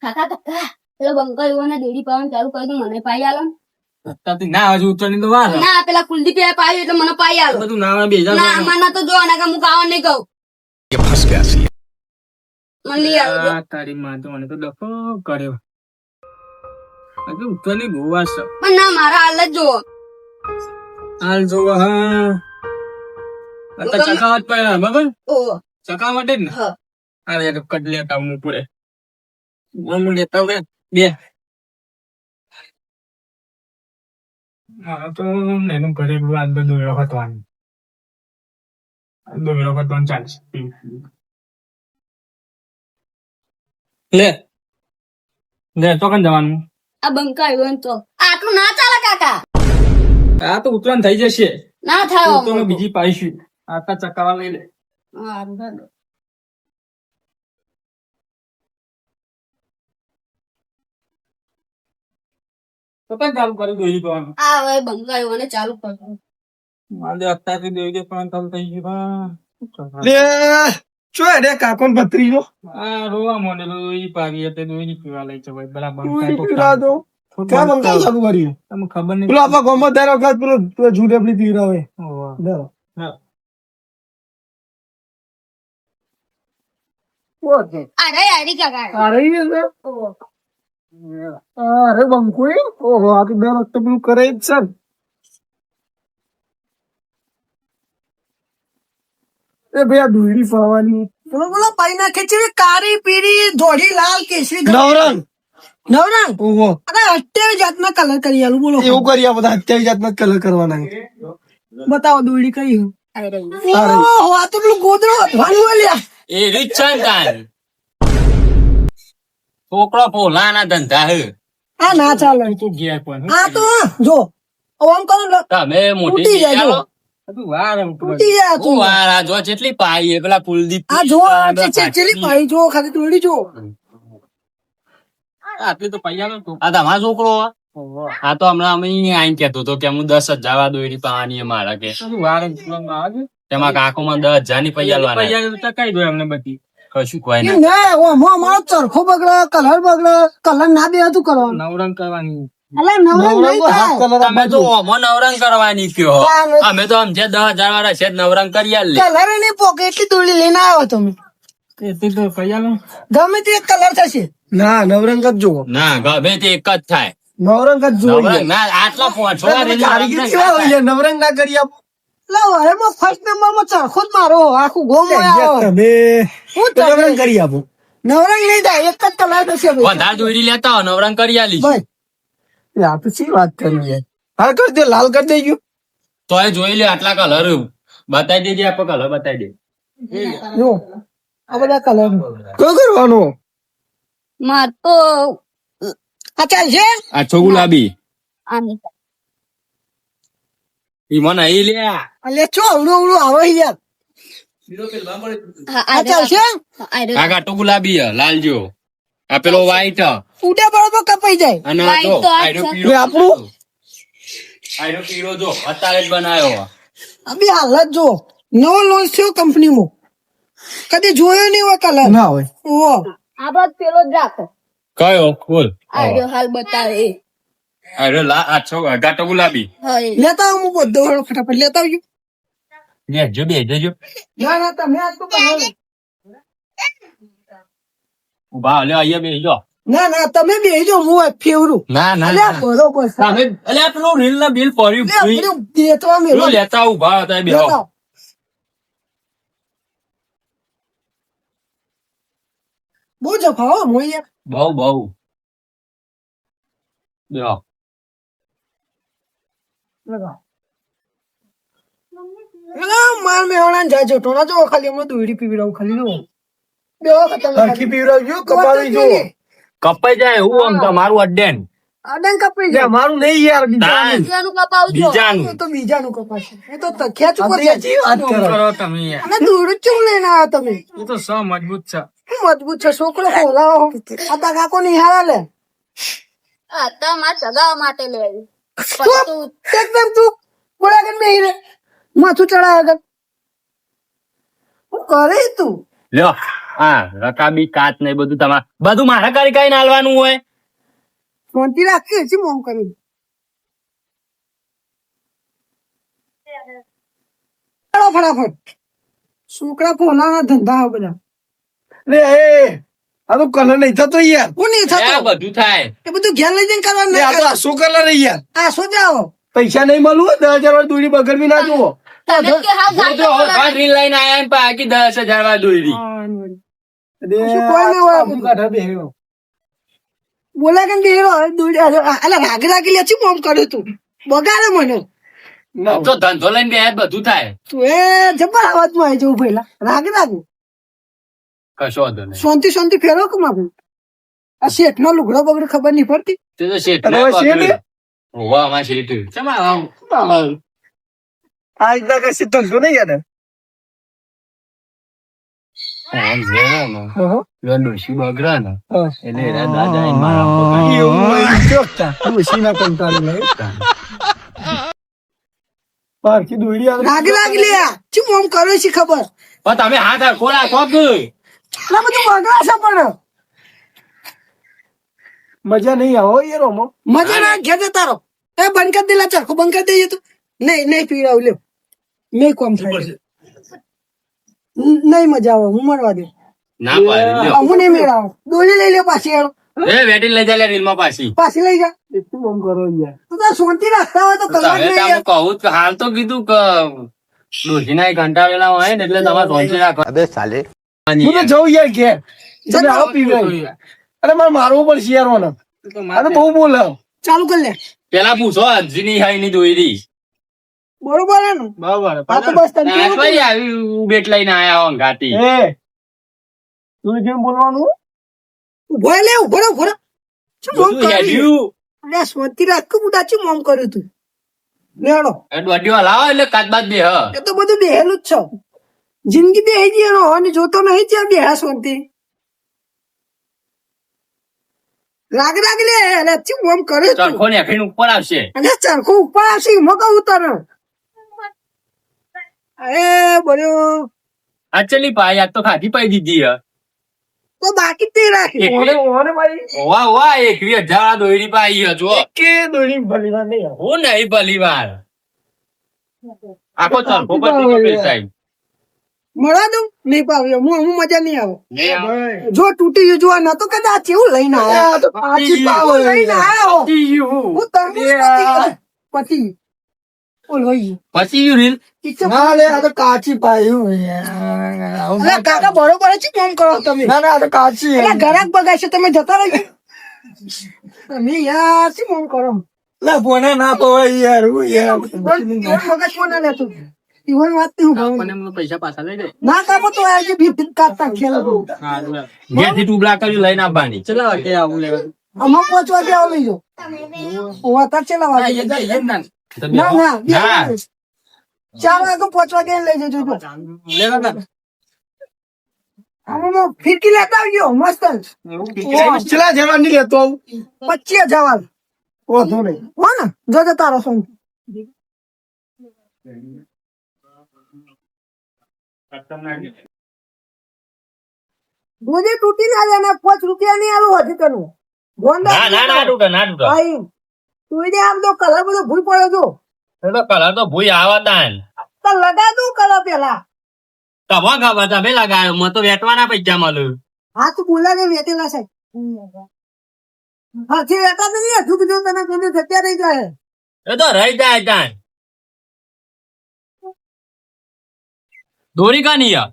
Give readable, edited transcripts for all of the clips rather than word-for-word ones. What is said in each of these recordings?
કાકા કાકા પેલો બંકા એવો ને દેડી પાવાનું ચાલુ કરી દઉં મને પાઈ આલો અત્યારથી ના હજુ ઉતરવાની તો વાર ના પેલા કુલદીપ પાયું એટલે મને પાઈ આલો બધું નાવા બેજા ના મને તો જો આના હું કાવા નહીં કહું મને લઈ આવજો તારી માં તો મને તો ડફો કર્યો હજુ ઉતરવાની બહુ વાર છે પણ ના મારા હાલ જ જુઓ હાલ જોવો હા અત્યારે ચકાવટ પડે બરાબર ઓ ચકાવવા માટે જ ને હા અરે તો કટ લેતા હું પૂરે હું લેતા હવે બે હા તો એનું ઘરે આજ બધું વખતવાનું ચાલશે લે લે તો કન જવાનું આ બંકા આવ્યો ને તો આટલું ના ચાલે કાકા આ તો ઉતરાણ થઈ જશે ના થાય તો બીજી પાઈશું આટા ચકાવા લઈ લે હા તો કઈ ચાલુ કરી દોઈ પાવાનું આ હવે બંકા આવ્યો ને ચાલુ કરજો મારે અત્યારથી દોઈ દે પણ ચાલુ થઈ ગયું લે ચો રે કાકોન ભત્રીજો આ રોવા મોડેલો ઈ પાવી એટલે દોઈ પીવા લઈ છે ભાઈ બરાબર પીરા દો ક્યાં બંકા ચાલુ કર્યું તમને ખબર નહીં પેલો આપા ગોમો દર વખત પેલો જુડેપલી પીરા હોય દર ઓકે અરે યારી કાકા અરે અરે બંકુઈ ઓહો આ તો દર વખતે પેલું કરે જ છે ને. એ ભાઈ આ દોરી ફરવાની બોલો બોલો પાઈ નાખે છે કાળી પીળી ધોળી લાલ કેસરી નવરંગ નવરંગ ઓહો અરે 28 જાતના કલર કરી આલું બોલો એવું કરી આ બધા 28 જાતના કલર કરવાના છે. બતાવો દોડી કઈ અરે. ઓહો આ તો પેલું ગોદડો વધવાનું અલ્યા એ રીચંદાન છોકરો પોલાના ધંધા હે આ ના ચાલે તો ગયા પણ આ તો જો ઓમ કરો લો તમે મોટી તૂટી જાય જો. બધું વાર તૂટી જાય હું તું વાર આ જો જેટલી પાઈ હે પેલા કુલદીપ આ જો ચેલી પાઈ જો ખાલી દોડી જો આટલી તો પૈયા નતો આ તમારો છોકરો આ તો હમણાં અમે આઈને કેતો તો કે હું 10,000 જવા દોડી પાવાની મારા કે વાર તેમાં કાકોમાં 10,000 ની પૈયા પૈયા કઈ દો એમને બધી કશું કોઈ એમ ના ઓમો અમારો ચરખો બગડે કલર ના દે તું કરવાનું નવરંગ કરવાની અલા નવરંગ નહીં થાય તમે તો ઓમો નવરંગ કરવાની કયો અમે તો સમજે 10,000 વાળા છે નવરંગ કરી આલ લે કલર ની પોકે એટલી દોડી લઈને આવ્યો તમે એટલી તો પૈયા ગમે તે કલર થશે ના નવરંગ જ જોવો ના ગમે તે એક જ થાય નવરંગ જ જોવો નવરંગ ના આટલા પહોંચવા કારીગર કેવા હોય છે? નવરંગ ના કરી આપો લાવ હવે માં ફર્સ્ટ નંબર માં ચરખો જ મારો આખું ગોમ આવ્યો તમે હું તો નવરંગ કરી આપો નવરંગ નહીં થાય એક જ કલર થશે ભાઈ વધારે દોડી લેતા હો નવરંગ કરી આલી ભાઈ આ તો શી વાત કરી યાર હા કરી દે લાલ કરી દેજો તો એ જોઈ લે આટલા કલર બતાવી દેજે આપો કલર બતાવી દે જો આ બધા કલર કયો કરવાનો માર તો આ ચાલશે આછો ગુલાબી આની ઈ મને અહીં લે અલે ચો અવડું અવડું આવે યાર આ ચાલશે આ ઘાટો ગુલાબી હે લાલ જો આ પેલો વ્હાઈટ ઉડે બરોબર કપાઈ જાય અને આ જો આયરો પીળો આપણું આયરો પીળો જો અત્યારે જ બનાવ્યો અભી હાલત જો નવો લોન્ચ થયો કંપનીમાં કદી જોયો નહીં હોય કલર ના હોય ઓ આ બાદ પેલો જ રાખો કયો બોલ આર્યો હાલ બતાવે આયરો આછો ઘાટો ગુલાબી હા લેતા આવું હું બધો વાળો ફટાફટ લેતા આવજો લે જો બે જજો ના ના તમે આ તો કલર ઉભા લે અહીંયા બેસજો ના ના તમે બેસજો હું ફેવરું ના ના અલ્યા બરોબર છે. તમે અલ્યા પેલું રીલ ના બિલ પડ્યું લે, પેલું દેતવા મેલો. પેલું લેતા ઉભા હતા બેહો લેતા આવો. બહુ જફા હો મોય યાર. બહુ બહુ બેહો લગાવો. લગાવો, માર મેહોણાને જાય જોટો ના જો ખાલી હમણાં દોયડી પીવડાવું ખાલી જો બેહો ખતમ હરખી પીવડાવજો કપાવી જો કપાઈ જાય હું આમ તમારું અડ્ડેન અડન કપાઈ લે, જાય મારું નહીં યાર બીજાનું. બીજાનું કપાવજો બીજાનું તો બીજાનું કપાશે એ તો ખેંચ ઉપર આપણે હજી વાત કરો. કરો તમે યાર. અને દોયડું ચેવું લઈને આવ્યા તમે એ તો સ મજબૂત છે શું મજબૂત છે છોકરો ખોલાવો આ તા કાકો નિહાળા લે આ તમારે સગાવા માટે લેવું તું એકદમ તું ગોળા કરી બેહી રે માથું ચડાવે કર હું કરે તું લ્યો હા રકાબી કાચ ને એ બધું તમારે બધું મારા કરી કઈ નાલવાનું હોય. શાંતિ રાખી હજી મોમ કરી ચાલો ફટાફટ છોકરા ફોલાના ધંધા આ બધા લે આ તો કલર નહીં થતો યાર. હું નહીં એ થતો બધું થાય. એ બધું ઘેર લઈ જઈને કરવાનું લે આ તો આસો કલર યાર. આ શું જાઓ પૈસા નહીં મળવું 10,000 વાળી દોરી બગર બી ના જુઓ. તમે કે હાવ જો હવે રીલ લઈને આયા ને પાકી 10,000 વાળી દોરી. કશું કોઈ ના હોય. આબુ કાઢા બેહ્યો. બોલા કે દેરો અલા રાગ રાગી લે છે મોમ કર્યું તું બગાડે મને ના તો ધંધો લઈને બે બધું થાય. તું એ જબર અવાજમાં આવી જવું પહેલા રાગ રાગ કશો વાંધો નહીં. શાંતિ શાંતિ ફેરો કે મારું આ શેઠ નો લુગડો બગડો ખબર નહીં પડતી તે તો શેઠ અરે હવે શેઠ? હોવા અમાર શેઠ. શેમાં આવું? આ રીતના કઈ ધંધો નહીં યાર. આમ છે ને, હા. પેલો ડોશી બગડા ને હા. એટલે એના દાદા આઈને મારા પપ્પાને એવું હોય ચોકતા. ડોશીના કંટાળી લે. પારખી દોરી આવે. રાગ રાગ લે ચી મોમ કરે છે ખબર પણ તમે હાથ હરખો રાખો કે આ બધું બગડા છે પણ મજા નહીં આવો યાર ઓમાં. મજા ના ઘેર જતા રહો એ બંધ કરી દેલા ચરખો બંધ કરી દઈએ તું નહીં નહીં પીડાવ લ્યો નહીં કોમ થાય નહીં મજા આવે હું મરવા દે ના પાડી લ્યો. હું નહીં મેળાવ દોરી લઈ લે પાછી હેડો એ વેટી લઈ જા લે રીલમાં પાછી. પાછી લઈ જા એટલું આમ કરો યાર. તું તાર શાંતિ રાખતા હોય તો તો કલાક હવે નહીં તો હું કહું જ, હાલ તો કીધું કે ડોશીના કંટાળેલા હોય ને એટલે તમારે શાંતિ રાખો. હું તો જઉં યાર ઘેર. તમે આવો પીવડાવી. અરે મારે મારવું પડશે યાર મને. અરે બહુ બોલે. ચાલુ કરી લે પેલા પૂછો હજની હાઈ ની દોરી. બરોબર હે ને બરાબર. આ તો બસ તને કેવું કઈ આવી બેટ લઈને આયા હો ઘાટી. એ તું જેમ બોલવાનું. ઉભો રે લે ઉભો રે ઉભો રે શું મોમ બધું કર્યું હેડ્યું. અરે શાંતિ રાખ કે બુડા ચી મોમ કર્યું તું લેડો એ દોડીઓ હલાવો એટલે કાચબાજ બે હ. એ તો બધું બેહેલું જ છે જિંદગી બેહી ગઈ એનો અને જોતો નહીં ત્યાં બેહા શાંતિ રાગ રાગ લે અરે ચી મોમ કરે તું ચરખો ને અખીને ઉપર આવશે. અને ચરખો ઉપર આવશે એમાં કહું તને અરે બોલ્યો આ ચલી પાઈ આજ તો ખાધી પાઈ દીધી હ. તો બાકી જ નહીં રાખી ઓને ઓને ભાઈ વાહ વાહ 21,000 દોરી પાઈ હ જો. કે દોરી ભલી વાર નહીં આવે. હું નહીં ભલી વાર આખો ચરખો પર બેસાઈ. મળવા દઉં નહીં પાવ્યો હું મજા નહીં આવે નહીં આવે. જો તૂટી ગયું જોવા નતો કદાચ એવું લઈને આવ્યા આ તો પાછી પાવ હું લઈને આવ્યો પછી હું તરબૂચ પતિ ઓલો પછી યુ રીલ. ના લે આ તો કાચી પાયું યાર. અલા કાકા બરોબર છે કેમ કરો તમે ના ના આ તો કાચી અલા ગરાક બગાડશે તમે જતા રહેજો તમે યાર શું મોમ કરો લે બોને ના પવાય યાર હું યાર. મગજ કોણ ના લેતું ઈવન વાત નહીં હું મને એમનો પૈસા પાછા લઈ દે. ના કાપો તો આજે ભીત કાઢતા ખેલો ઘેરથી ટુબલા કરી લઈને આવવાની. ચલા વાગે આવું લેવા. અમાર પહોંચવા દે આવો લઈ જાઓ હું અત્યારે ચેલા વાગે ના ના ના. 4 વાગે પહોંચવા દે લઈ જજો જો લેવા. આમાં ફિરકી લેતા આવજો મસ્ત ચલા જવાની લેતો આવું. 25 જવાન ઓધો નહીં. હો ને જો તારો સોન દૂધી તૂટી ના જાય ને 5 રૂપિયા નહીં આલું હજી તને ના ના ના તૂટે ના તૂટે. ભાઈ તું એને આમ તો કલર બધો ભૂલ પડ્યો છો એ તો કલર તો ભૂઈ આવા તાન. તો લગા દઉં કલર પેલા તમા ખબર તમે લગાયો મને તો વેટવાના પૈસા મળ્યું. હા તું બોલા ને વેટેલા સાહેબ હા જે વેટા તો નહીં હજુ બીજું તને ગમે જત્યા રહી જાય એ તો રહી જાય તાન. દોરી કાની યાર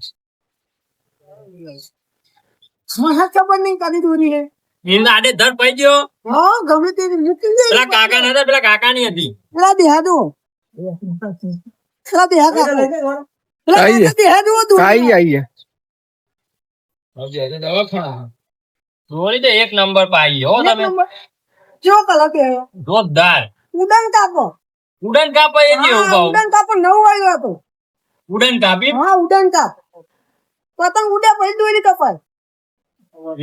મને ખબર નહીં કદી દોરી હે એને આડે ધડ પડી ગયો. હા ગમે તે મૂકી દે પેલા કાકા નતા પેલા કાકાની હતી. પેલા બેહા દો પેલા બેહા કાકો પેલા આઈએ. કાકા બેહા દો આઈ આઈ દોરી તો એક નંબર પાઈ હો તમે. જો કલર પહેર્યો જોરદાર. ઉડન કાપો ઉડન કાપા એ જેવું હા, કહું. ઉડન કાપો 9 વાગ્યો હતો ઉડન કાપી હા ઉડન કાપ પતંગ ઉડ્યા પછી દોરી કપાય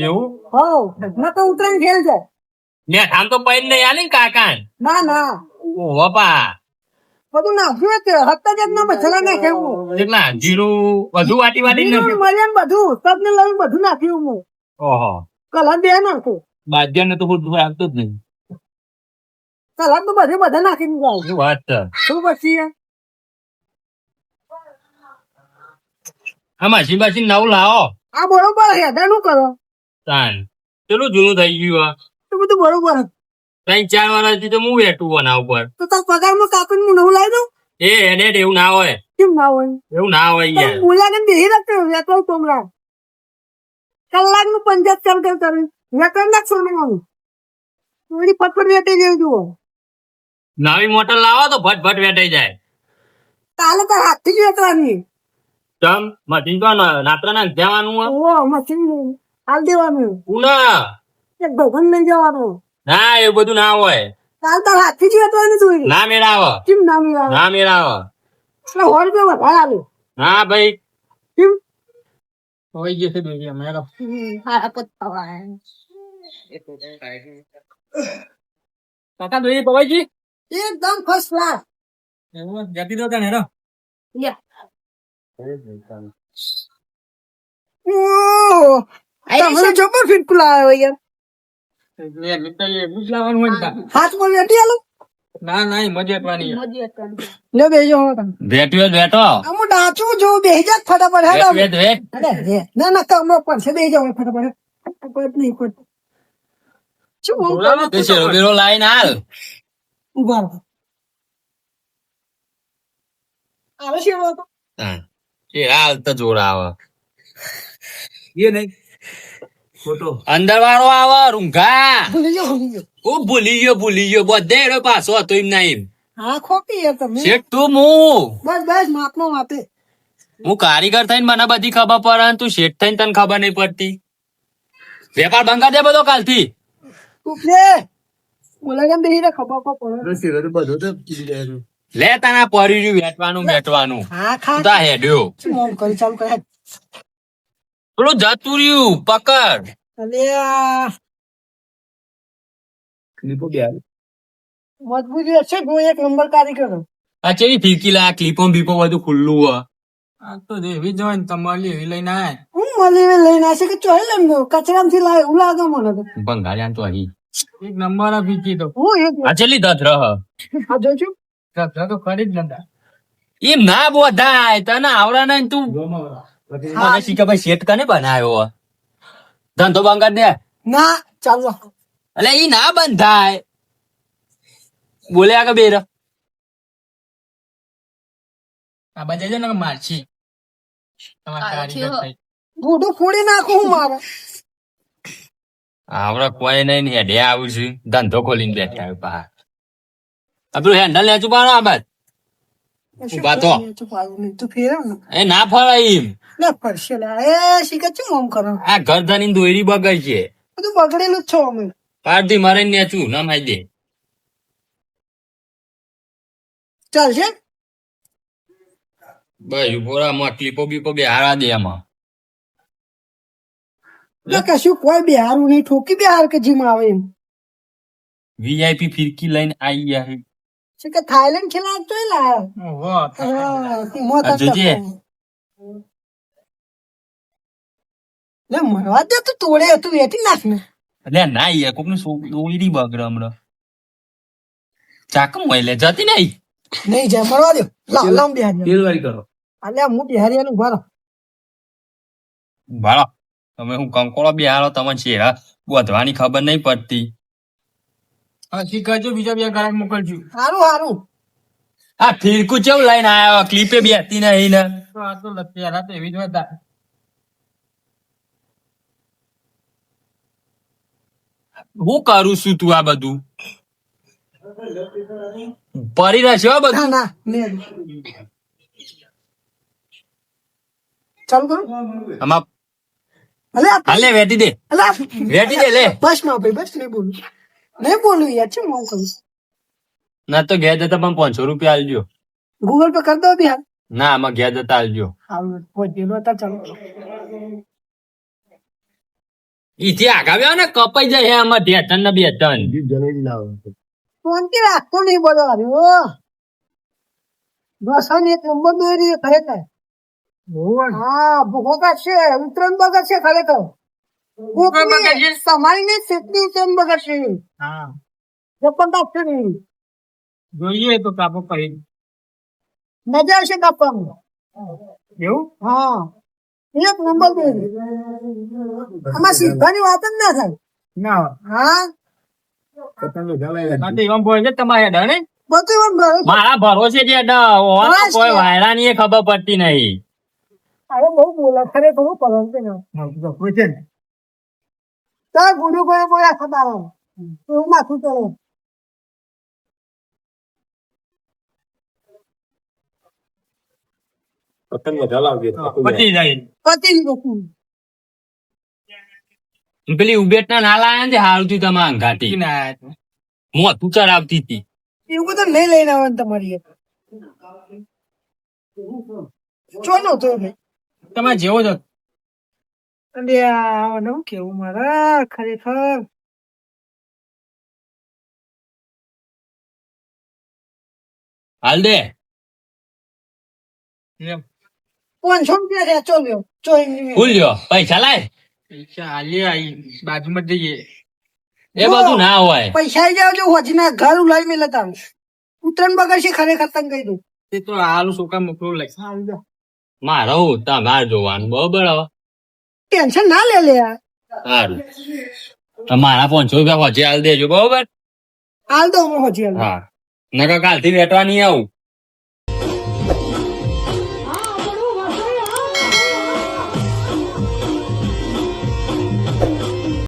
એવું હો ના તો ઉતરાયણ ખેલ જાય ને આમ તો પૈન નહીં આલી ને કાકા. ના ના ઓ બાપા બધું નાખ્યું જ છે. હત્તા જાતના મસાલા નાખ્યા હું. કેટલા જીરું બધું વાટી વાટી જીરું, મરચાં બધું સબને લઈને બધું નાખ્યું હું. ઓહો કલર બે નાખું. બાજ્યાને તો હું આવતો જ નહીં. કલર તો બધે બધા નાખીને જાય. શું વાત છે? શું પછી યાર? આ મશીન બશીન નવું લાવો. આ બરોબર છે હેડાનું કરો તાન પેલું જૂનું થઈ ગયું આ. તો બધું બરોબર છે. 3-4 વર્ષથી તો હું બેઠું આના ઉપર. તો તાર પગારમાં કાપીને હું નવું લાવી દઉં. એ એને એવું ના હોય, કેમ ના હોય? એવું ના હોય યાર. મુલાકાત બેહી રાખતો વેતો તોમરા કલાકનું 50 ચાલ કર કરે વેતો નાખશો ને હું થોડી પથ્થર વેટી જેવું જુઓ. નવી મોટર લાવો તો ભટ વેટાઈ જાય. કાલે તાર હાથથી જ વેચવાની. તમ મશીન તો નાત્રા ના જવાનું હોય. ઓ મશીન હાલ દેવાનું. ઉના એક ભગવાન લઈ જવાનું. ના એવું બધું ના હોય. કાલ તાર હાથથી જ વેચવાની જોઈ. ના મેળાવ, કેમ ના મિલાવે? ના મેળાવ. એટલે 100 રૂપિયા વધારે આલે. ના ભાઈ કેમ? હોય ગયો છે બેબી મેળો. હારા પત્તા કાકા દોઈ પવાઈજી એકદમ ફર્સ્ટ ક્લાસ. એવું જતી દો તને હેરો. લ્યા ઓહ તમે જબર ફિટ લાવ્યો યાર. એ મિત્ર એ મુસલાવાનું હોય ને. હાથમાં વેટી આલો. ના ના મજેટવાની. મજી હતા લે બેજો હો તમે. બેઠ્યો બેઠો. આમ ડાચું જો બેહી જા ફટાફટ હેડો. વેટ અરે રે ના ના કમરો પર છે બેહી જાવ ફટાફટ. કોઈ નહીં કોઈ. શું બોલ? તે શેરો બેરો લાઈન હાલ. ઉભા રહો. આવે છે એવો તો. હા એ હાલ તો જોર આવે. એ નહીં ફોટો અંદર વાળો આવે રૂંઘા. ભૂલી ગયો. ઓ ભૂલી ગયો બધે એનો પાછો હતો એમ ના એમ. હા ખોટી યાર તમે. શેઠ તું હું બસ માપનો માપે. હું કારીગર થઈને મને બધી ખબર પડે તું શેઠ થઈને તને ખબર નહીં પડતી. વેપાર બંગા દે બધો કાલથી. તું લે બોલા કેમ બેહી રે ખબર પડે. લે તાના પડી રહ્યું વેટવાનું. હા ખા. તું તા હેડ્યો શું મોમ કરી ચાલુ કરે. પેલું જતું રહ્યું પકડ. અલે આ મજબૂરી હશે હું એક નંબર કારીગર. આ ચેવી ફીરકી લા ક્લિપો બીપો બધું ખુલ્લું હોય. આ તો એવી જ હોય ને તમારી એવી લઈને આય. હું મને લઈને આવશે કે ચોઈ લઈને કચરામાંથી લાવે એવું લાગે મને તો. બંગાળ્યા તો અહીં એક નંબર આ ફીરકી તો. હું એક આ ચેલી દત રહ. આ જોઉં છું. તો ખરી જ નતા. એમ ના બોધાય તને આવડા નહીં તું. મને શીખે ભાઈ શેઠ કને બનાવ્યો ધંધો બંગાળ દે. ના ચાલો એટલે ઈ ના બંધાય. બોલ્યા કે બેર આ બધા ને મારછી. બુડું ફોડી નાખું હું મારે. આવડે કોઈ નહીં ને હેડે આવું છું ધંધો ખોલીને બેઠા પા. આપણું હેન્ડલ નેચું પાડો આ બાદ. ઉભા તો. તું ફેરવ ને એ ના ફળે એમ. લે ફરશે લે એ શીખે શું મોમ કરો. આ ઘર ધની દોરી બગડ છે. બધું બગડેલું જ છો અમે. પાડથી મારે નેચું ના માઈ દે. ચાલશે ભાઈ બોરામાં ક્લિપો બીપો બે હારા દે એમાં. કશું કોઈ બિહારું નહીં ઠોકી બિહાર કે જીમ આવે એમ. વીઆઈપી ફિરકી લઈને આવી ગયા. છે કે થાઈલેન્ડ ખેલા તો લાયા જોજે. લે મરવા દે તું તોડે તું વેટી નાખ ને. એટલે ના યાર કોક દોરી બગડે હમણાં. ચાકમ હોય લે જતી નહીં. નહીં જાય મરવા દે. લાવ બિહારી તેલવારી કરો. અલ્યા હું બિહારીયાનું ભરો. ભાડો તમે હું કંકોળો બિહારો તમને ચહેરા વધવાની ખબર નહીં પડતી. શીખજો બીજા બે ગ્રાહક મોકલજો. હારું હારું આ ફિરકું ચેવું લઈને આયા ક્લિપે બેસતી નહીં ને. આ તો લત્યારા તો એવી જ હતા. હું કરું છું તું આ બધું પરી રહેશે હો બધું. ના ને ચાલુ કરો. આમાં અલે હાલે વેટી દે અલે વેટી દે લે. બસ માં ભાઈ બસ નહીં બોલું યાર છે હું કરું. ના તો ઘેર જતા પણ 500 રૂપિયા આલજો. ગૂગલ પે કરી દો બિહાર. ના આમાં ઘેર જતા આલજો. હારું પહોંચેલો હતા ચાલો. ઈથી આગાવ્યા ને કપાઈ જાય આમાં ઢેટન ને બેટન. ફોન કે રાખતો નહીં બધો હાર્યો. દોસાની એક નંબર દોરી ખરેખર હા ભૂખોકા છે ઉત્તરાયણ બગર છે ખરેખર તમારી શેતની ઉત્તરાયણ બગર છે જબરદસ્ત છે ને. જોઈએ તો કાપો કરી મજા આવશે કાપવામાં એવું હા એક નંબર દોરી આમાં સીધાની વાત જ ના થાય ના હા એમ બોલે છે તમારે હેડા ને બધું એમ ભરે. મારા ભરોસે જે હોવાનો કોઈ વાયરા ની ખબર પડતી નહીં. અરે બહુ બોલા ખરેખર હું પરંતુ છે ને તાર ગુરુ કોઈ બોલા ખબર એવું માથું ચડે પતી જાય પતિ લોકો પેલી ઉબેટ ના લાયા ને હારું થી તમે અંગાતી મોતું ચડાવતી હતી. એવું બધું નહીં લઈને આવવાનું તમારી ચોનો તો ભાઈ તમે જેવો છો અને આવાનું કેવું મારા ખરેખર હાલ દે 500 રૂપિયા છે ચોલ્યો ચોઈ ભૂલ્યો પૈસા લાય. બાજુમાં જઈએ એ બધું ના હોય. પૈસા આવી જાવ જો હોજના ઘર ઉલાઈ મેલે તાર ઉત્તરાયણ બગર છે ખરેખર તને કહી દઉં તે તો હાલ છોકરા મોકલું લઈ આવી જાઓ. મારે હું તમારે જોવાનું બરોબર હવે ટેન્શન ના લે લે યાર. સારું મારા 500 રૂપિયા પછી હાલ દેજો બરોબર. હાલ દો હું હોજી હાલ હા નકર કાલથી વેટવા નહીં આવું.